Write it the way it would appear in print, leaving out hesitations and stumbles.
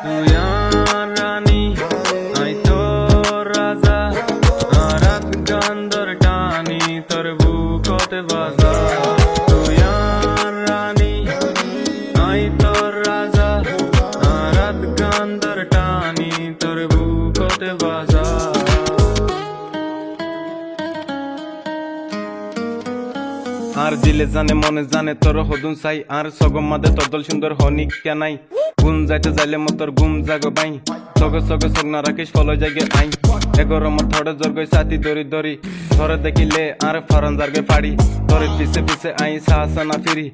তুই আর রানী আই তোর রাজা রাত গান্ধর টানি তোর বুকতে বাজা তুই আর রানী আই তোর রাজা রাত গান্ধর টানি তোর বুকতে বাজা আর জিলে জানে মনে জানে তোর হদুন চাই আর সগম মাদে তদল সুন্দর হনি কেনাই গুম যাইতে যাইলে মতর গুম জাগো বাই সগে সগে সগ না রাখিস ফলো জাগে আই এগর মত থড়ে জর্গই সাথী দরি দরি ধরে দেখিলে আর ফরন জারগে ফাড়ি তোর পিছে পিছে আই সাহস না ফিরি